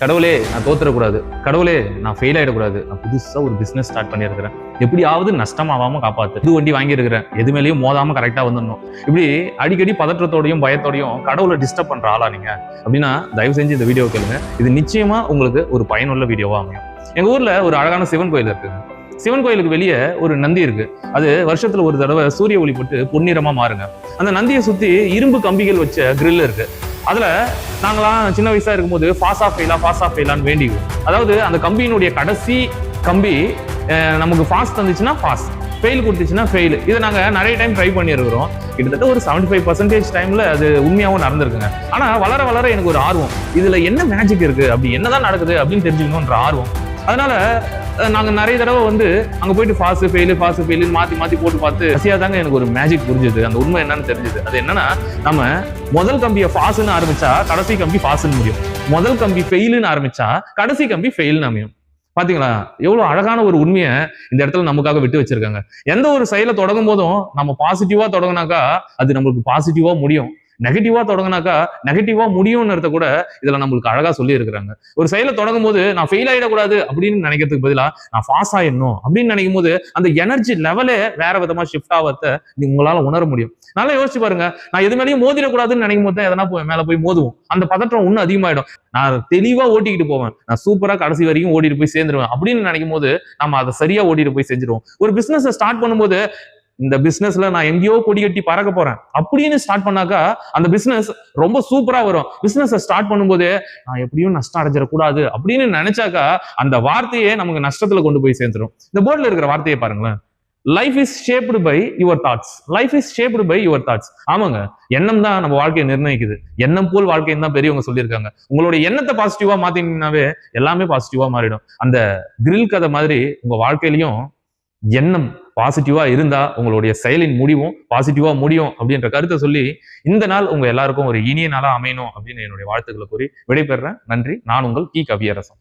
கடவுளே நான் தோத்துறக்கூடாது, கடவுளே நான் ஃபெயில் ஆயிடக்கூடாது, நான் புதுசா ஒரு பிசினஸ் ஸ்டார்ட் பண்ணியிருக்கிறேன், எப்படியாவது நஷ்டமாவாம காப்பாத்து, புது வண்டி வாங்கியிருக்கிறேன், எது மேலேயும் மோதாம கரெக்டா வந்துடணும். இப்படி அடிக்கடி பதற்றத்தோடையும் பயத்தோடையும் கடவுளை டிஸ்டர்ப் பண்ற ஆளா நீங்க அப்படின்னா தயவு செஞ்சு இந்த வீடியோ கேளுங்க. இது நிச்சயமா உங்களுக்கு ஒரு பயனுள்ள வீடியோவா அமையும். எங்க ஊர்ல ஒரு அழகான சிவன் கோயில் இருக்குங்க. சிவன் கோயிலுக்கு வெளியே ஒரு நந்தி இருக்கு. அது வருஷத்துல ஒரு தடவை சூரிய ஒளி போட்டு பொன்னிறமா மாறுங்க. அந்த நந்தியை சுத்தி இரும்பு கம்பிகள் வச்ச கிரில் இருக்கு. அதுல நாங்களாம் சின்ன வயசா இருக்கும்போது பாஸ் ஆஃப் ஃபெயிலான்னு வேண்டிக்குவோம். அதாவது அந்த கம்பியினுடைய கடைசி கம்பி நமக்கு பாஸ் தந்துச்சுன்னா பாஸ், ஃபெயில் கொடுத்துச்சுன்னா ஃபெயில். இதை நாங்க நிறைய டைம் ட்ரை பண்ணியிருக்கிறோம். கிட்டத்தட்ட ஒரு 75% டைம்ல அது உண்மையாவும் நடந்திருக்குங்க. ஆனா வளர வளர எனக்கு ஒரு ஆர்வம், இதுல என்ன மேஜிக் இருக்கு, அப்படி என்னதான் நடக்குது அப்படின்னு தெரிஞ்சுக்கணும்ன்ற ஆர்வம். அதனால நாங்க நிறைய தடவை அங்க போயிட்டு பாஸ் ஃபெயில் மாத்தி போட்டு பார்த்து கடைசியாதாங்க எனக்கு ஒரு மேஜிக் புரிஞ்சுது. அந்த உண்மை என்னன்னு தெரிஞ்சது. அது என்னன்னா, நம்ம முதல் கம்பியை பாஸ்ன்னு ஆரம்பிச்சா கடைசி கம்பி பாஸ்ன்னு முடியும், முதல் கம்பி ஃபெயில்னு ஆரம்பிச்சா கடைசி கம்பி ஃபெயில்னு அமையும். பாத்தீங்களா எவ்வளவு அழகான ஒரு உண்மையை இந்த இடத்துல நமக்காக விட்டு வச்சிருக்காங்க. எந்த ஒரு செயலை தொடங்கும் போதும் நம்ம பாசிட்டிவா தொடங்கினாக்கா அது நம்மளுக்கு பாசிட்டிவா முடியும், நெகட்டிவா தொடங்கினாக்கா நெகட்டிவா முடியும்ன்றத கூட இதுல நம்மளுக்கு அழகா சொல்லி இருக்கிறாங்க. ஒரு செயலை தொடங்கும் போது நான் ஃபெயில் ஆயிடக்கூடாது அப்படின்னு நினைக்கிறதுக்கு பதிலா நான் பாஸ் ஆயிடணும் அப்படின்னு நினைக்கும் போது அந்த எனர்ஜி லெவலே வேற விதமா ஷிஃப்ட் ஆகிறத உங்களால உணர முடியும். நல்லா யோசிச்சு பாருங்க. நான் எது மேலேயும் மோதிடக்கூடாதுன்னு நினைக்கும் போது எதனா மேல போய் மோதுவோம், அந்த பதற்றம் இன்னும் அதிகமாயிடும். நான் தெளிவா ஓட்டிக்கிட்டு போவேன், நான் சூப்பரா கடைசி வரைக்கும் ஓடிட்டு போய் சேர்ந்துருவேன் அப்படின்னு நினைக்கும் போது நம்ம அதை சரியா ஓடிட்டு போய் செஞ்சிருவோம். ஒரு பிசினஸ் ஸ்டார்ட் பண்ணும்போது இந்த பிசினஸ்ல நான் எங்கேயோ கொடி கட்டி பறக்க போறேன் அப்படின்னு ஸ்டார்ட் பண்ணாக்கா அந்த பிசினஸ் ரொம்ப சூப்பரா வரும். பிசினஸ் ஸ்டார்ட் பண்ணும்போது நான் எப்படியும் நஷ்டம் அடைஞ்சிடக்கூடாது அப்படின்னு நினைச்சாக்கா அந்த வார்த்தையே நமக்கு நஷ்டத்துல கொண்டு போய் சேர்ந்துடும். இந்த போர்ட்ல இருக்கிற வார்த்தையை பாருங்களேன், life is shaped by your thoughts, life is shaped by your thoughts. ஆமாங்க, எண்ணம் தான் நம்ம வாழ்க்கையை நிர்ணயிக்குது. எண்ணம் போல் வாழ்க்கைன்னு தான் பெரியவங்க சொல்லியிருக்காங்க. உங்களுடைய எண்ணத்தை பாசிட்டிவா மாத்தீங்கன்னாவே எல்லாமே பாசிட்டிவா மாறிடும். அந்த கிரில் கதை மாதிரி உங்க வாழ்க்கையிலையும் எண்ணம் பாசிட்டிவா இருந்தா உங்களுடைய செயலின் முடிவும் பாசிட்டிவா முடியும் அப்படின்ற கருத்தை சொல்லி இந்த நாள் உங்க எல்லாருக்கும் ஒரு இனிய நாளா அமையணும் அப்படின்னு என்னுடைய வாழ்த்துக்களை கூறி விடைபெறுறேன். நன்றி. நான் உங்கள் கி கவியரசன்.